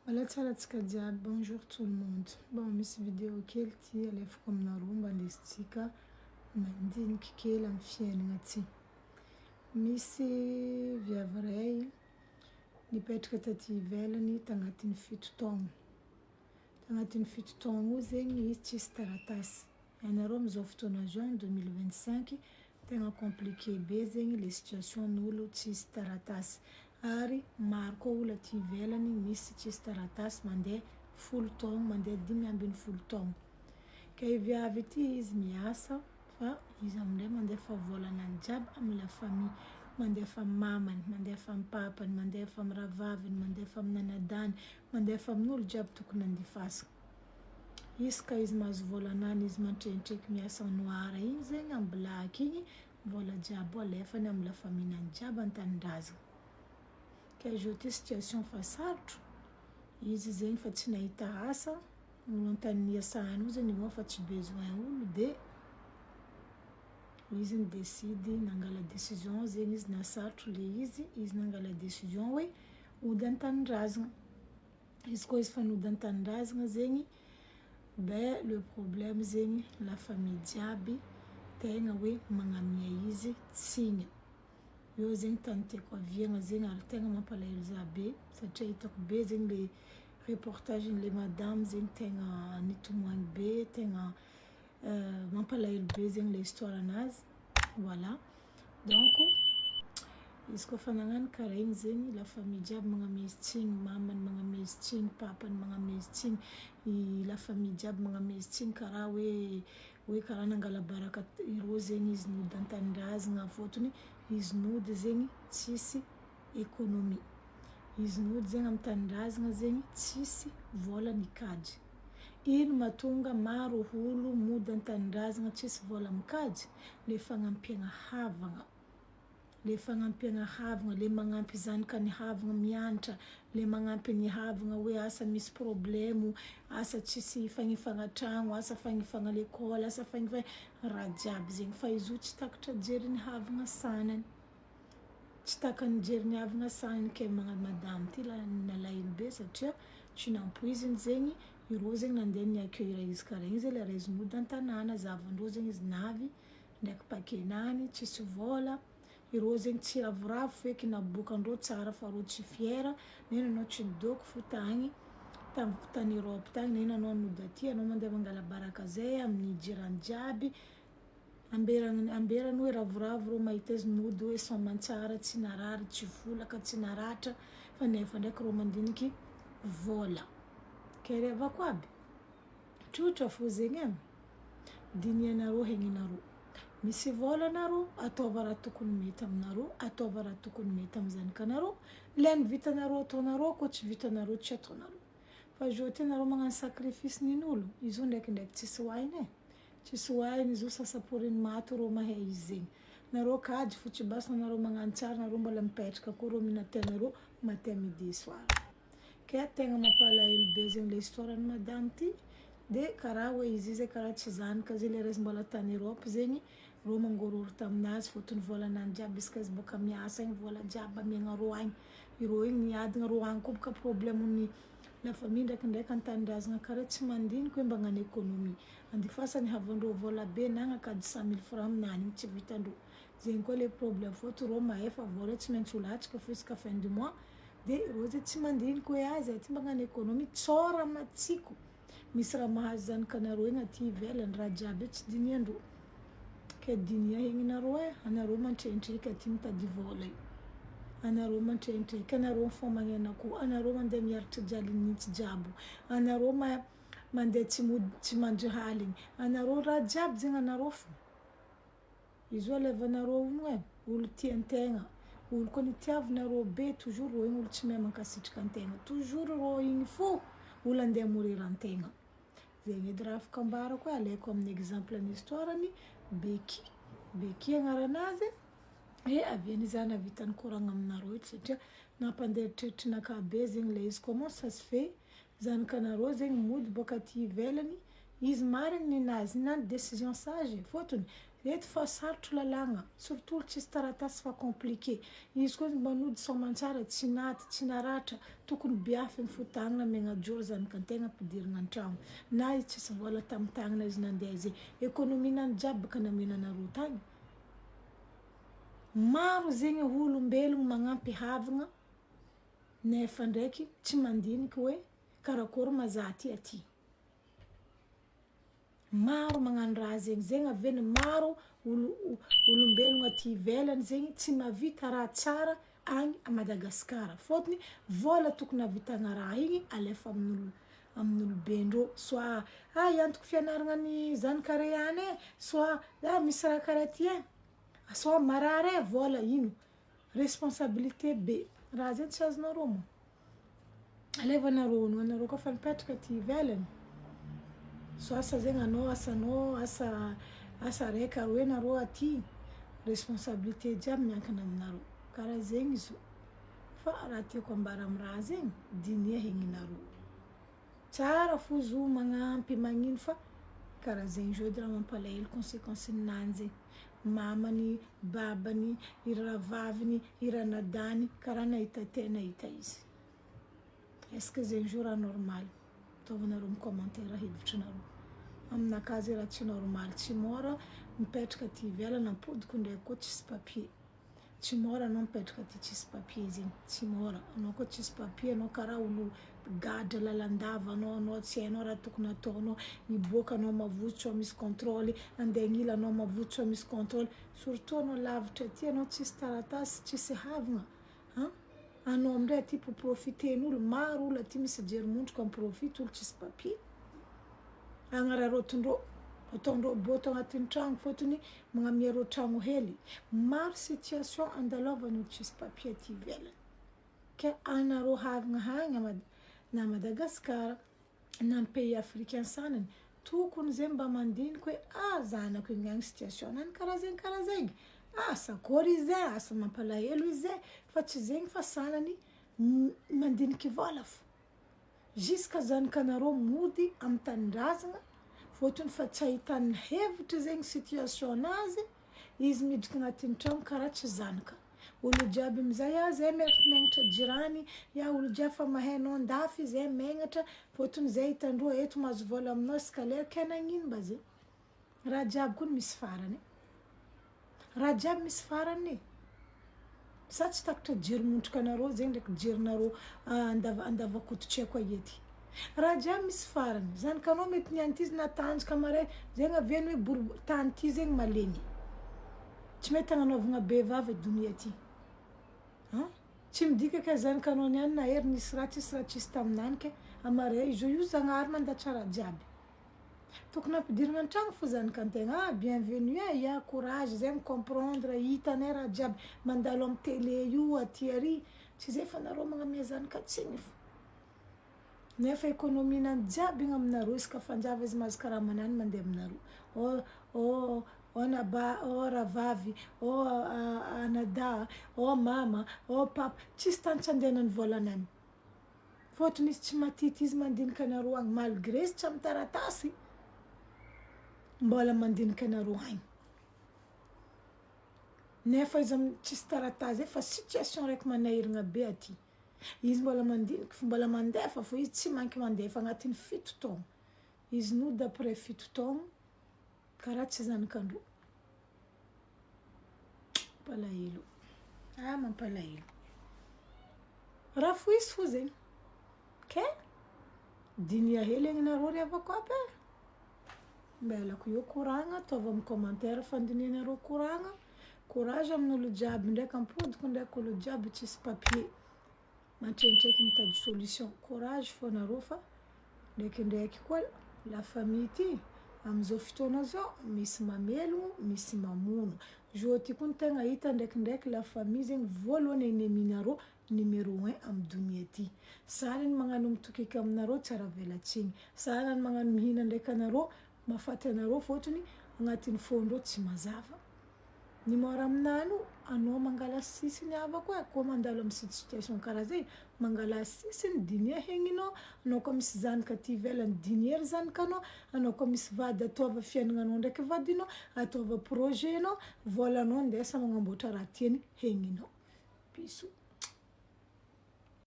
Voilà tsaratsika jiaby, bonjour tout le monde. Bon, misy vidéo kely ty alefako aminareo mba lesitsika mandiniky kely amin'ny fiainagna ty. Misy viavy ray nipetraka taty ivelany tagnatin'ny 7 taogno. Tagnatin'ny 7 taogno io zegny izy tsisy taratasy. Ianareo amizao fotoana juin 2025 tegna compliqué be zegny le situation'olo tsisy taratasy. Ary maro koa olo aty ivelany misy tsisy taratasy mandeha 10 taogno, mandeha 5 taogno. Ka io viavy ity izy miasa fa izy amindray mandefa vôlanany jiaby amin'ny la famille, mandefa mamany, mandefa papany, mandefa amin'ny rahavaviny, mandefa amin'ny nanadany, mandefa amin'olo jiaby tokony andifasana. Izy ka izy mahazo vôlanany izy mantrenitreky miasa noir igny zegny amin'ny black igny, vôla jiaby alefany amin'ny la famille-nany jiaby an-tanindrazana. Ka izy ty situation fa sarotro, izy zegny fa tsy nahita asa, nontany niasany io zegny nivoa fa tsy besoin olo de izy nidesidy nangala décision zegny izy nasarotro le izy nangala décision hoe hody an-tanindrazana. Izy koa izy fa nody an-tanindrazana zegny, le problème zegny la famille jiaby tegna hoe magnamia izy tsigna. Io zegny tany tiako haviagna zegny ary tegna mampalahelo za be satria hitako be zegny le reportagen'le madame zegny tegna nitomoagny be, tegna mampalahelo be zegny le histoire-nazy. Voilà, donc izy koa fa nagnano karaha igny zegny la famille jiaby magnamia izy tsigny, mamany magnamia izy tsigny, papany magnamia izy tsigny, la famille jiaby magnamia izy tsigny karaha hoe karaha nangala baraka irô zegny izy nody an-tanindrazana fôtony izy nody zegny tsisy économie. Izy nody zegny amin'ny tanindrazana zegny tsisy vôla mikajy. Ino mahatonga maro olo mody an-tanindrazana tsisy vôla mikajy? Le fagnampiagna havagna. Le fagnampiagna havagna, le magnampy zanakany havagna mianatra, le magnampy ny havagna hoe asa misy problème, asa tsisy fagnifagna tragno, asa fagnifagna l'école, asa fagnifagna raha jiaby zegny. Fa izy io tsy takatra jerin'ny havagna sanany. Tsy takany jerin'ny havagna sanany ke madame ty nalahelo be satria tsy nampoiziny zegny irô zegny nandeha ni-accueillir izy karaha igny zay le raha izy mody an-tanàna, zahavandreo zegny izy navy ndraiky pakenany tsisy vôla. Irô zegny tsy ravoravo feky naboakandreo tsara fa rô tsy fiera, nena anao tsy nidôko fo tagny tany Europe tagny, nena anao nody aty, anao mandeha mangala baraka zay amin'ny jirany jiaby. Amberany hoe ravoravo rô mahita izy mody hoe soamantsara, tsy narary, tsy volaka, tsy naratra fa nefa ndraiky rô mandiniky vôla. Ke avako aby, tsotra fô zegny e, dinianareo hegninareo. Misy vôla anareo, ataova raha tokony mety aminareo, ataova raha tokony mety amin'ny zanakanareo, le ny vitanareo ataonareo koa tsy vitanareo tsy ataonareo. Fa aujourd'hui anareo magnano sacrifice nin'olo, izy io ndraikindraiky tsisy wahiny e, tsisy wahiny izy io sasaporiny maty rô mahay izy zegny. Nareo kajy fo tsy basy anareo magnano tsara, nareo mbola mipetraka koa rô minatenareo matin midi soir. Ke tegna mampalahelo be zegny le histoire-n'ny madame ty, de karaha hoe izy karaha tsy zanaka zay le raha izy mbola tany Europe zegny, rô mangororo taminazy fôtony vôlanany jiaby izy ka izy boka miasa igny vôla jiaby amiagna rô agny. Irô igny miadana rô agny koa boka problème-ny la famille ndraikindraiky an-tanindrazana karaha tsy mandiniky hoe mba hagnano économie. Andifasany havandreo vôla be na hagnakajy 100 000 francs aminany igny tsy vitandreo. Zegny koa le problème fôtony rô mahay fa vôla tsy maintsy ho latsaka fô isaka fin du mois, de rô zegny tsy mandiniky hoe zahay ty mba hagnano économie, tsao raha matsiko. Misy raha mahazo zanakanareo igny aty ivelany, raha jiaby io tsy diniandreo. Ke dinia hegninareo e, anareo mantrenitreky aty mitady vôla io. Anareo mantrenitreky, anareo mifoha magnena akoho, anareo mandeha miaritry jalin'nitsy jiaby, anareo mandeha tsy mandry haligny, anareo raha jiaby zegny anareo fo. Izy io alevanareo io e, olo tian-tegna, olo koa nitiavanareo be toujours rô igny olo tsy mahay mankasitraka an-tegna, toujours rô igny fô olo andeha hamoriry an-tegna. Zegny edy raha afaka ambarako alaiko amin'ny exemple-n'ny histoire-n'ny Beky. Beky agnaranazy avy niza nahavita nikoragna aminareo eto satria nampandeha eritreritrinakahy be zegny le izy comment ça se fait zanakanareo zegny mody boaka aty ivelany, izy marigny ninazy, ninazy décision sage fôtony eto fa sarotro lalagna surtout tsisy taratasy fa compliqué izy koa manody soamantsara tsy naty tsy naratra tokony biafy fotagnana megnajory zanakan-tegna ampidirana an-tragno na izy tsisy vola tamin'ny tagnana izy nandeha zay économie-nany jiaby baka namenanareo tagny. Maro zegny olombelogno magnampy havagna nefa ndraiky tsy mandiniky hoe karakory mazaty aty. Maro magnano raha zegny aveny maro olombelogno aty ivelany zegny tsy mahavita raha tsara agny à Madagasikara fôtony vola tokony havitagna raha igny alefa amin'olomben-drô soit iantoko fianaragna ny zanakare any soit misy raha karaha ty soit marary vola ino responsabilité be raha zegny tsy azonareo mo alevanareo anareo koa fa nipetraka aty ivelany so asa zegny anao asanao asa raika aroe nareo aty responsabilité jiaby miankina aminareo karaha zegny izy fa raha tiako ambara amin'ny raha zegny dinia hegninareo tsara fo zo magnampy magnino fa karaha zegny jody raha mampalahelo conséquence ninany zegny mamany babany iravaviny iranadany karaha nahita te nahita izy est-ce que zegny jour raha normal ataovanareo commentaire hevitrinareo aminakazy raha tsy normal tsy mora mipetraka aty ivelany ampodiko ndraiky koa tsisy papier tsy mora anao mipetraka aty tsisy papier zegny tsy mora anao koa tsisy papier anao karaha olo gadra lalandava anao tsy hainao raha tokony ataonao miboaka anao mavotsy misy contrôle andeha agnila anao mavotsy misy contrôle surtout anao lavitra aty anao tsisy taratasy tsisy havagna anao amindray aty pour profiten'olo maro olo aty misy jerimondroko amprofite olo tsisy papier agnararotondreo ataondreo boto agnatin'ny tragno fôtony magnamia reo tragno hely maro situation andalovan'olo tsisy papier aty ivelany ke anareo havagna hagny na Madagasikara na pays africain sanany tokony zegny mba mandiniky hoe zanako igny agny situation nany karaha zegny sakory izy asa mampalahelo izy fa tsy zegny fa sanany mandiniky vola fo jusqu'à zanakanareo mody amin'ny tanindrazana fôtony fa tsy ahitany hevitra zegny situation nazy izy midriky agnatin'ny tragno karaha tsy zanaka olo jiaby amizay zay megnatra jirany olo jiaby fa mahainao andafy zay megnatra fôtony zay hitandreo eto mahazo vola aminao scalaire ke nagnino mba zegny raha jiaby koa misy farany raha jiaby misy farany sa tsy takatra jerimondroka anareo zegny ndraiky jerinareo andavakoditry ety raha jiaby misy farany zanakanao mety nianty izy natanjaka mare zegny aveny hoe tany ty zegny malemy tsy mety agnanaovagna bevavy donia ty tsy midika ke zanakanao niany nahery nisy raha tsisy taminany ke amare izy io zagnahary mandatra raha jiaby tokony ampidirana an-tragno fo zanakan-tegna bienvenue courage zay micomprendre hitanay raha jiaby mandalo amin'ny télé io aty ary tsy zay fa nareo magnamia zanakatsigny fo nefa économie-nany jiaby igny aminareo izy ka fanjava izy mahazo karaha manany mandeha aminareo ravavy anada mama papa tsisy tany tsy andehanany volanany fôtony izy tsy matity izy mandinika anareo agny malgré izy tsy amy taratasy mbola mandinika anareo agny nefa izy tsisy taratasy fa situation raiky manahiragna be aty izy mbola mandiniky fo mbola mandefa fo izy tsy manky mandefa agnatin'ny 7 taogno izy no d'après 7 taogno karaha tsy zanakandreo mampalahelo mampalahelo raha fo izy fo zegny ke dinia hely agninareo ry avako aby mbelako io koragna ataova amin'ny commentaire fandinianareo koragna courage amin'olo jiaby ndraiky ampodiko ndraiky olo jiaby tsisy papier mantrenitreky mitady solution courage fô nareo fa ndraikindraiky koa la famille ty amizao fotoana zao misy mamelogno misy mamono zo ty koa tegna hita ndraikindraiky la famille zegny voalohany enneminareo numéro 1 amin'ny donia ty sanany magnano mitokika aminareo tsara velatsigny sanany magnano mihina ndraiky anareo mahafaty anareo fôtony agnatin'ny fondreo tsy mazava ny mora aminany io anao mangala sisiny havako e koa mandalo amin'ny situation karaha zay mangala sisiny dinia hegninao anao koa misy zanaka aty ivelany diniera zanakanao anao koa misy vady ataova fiaignananao ndraiky vadinao ataova projet-nao vôlanao andesa magnamboatra raha tiany hegninao piso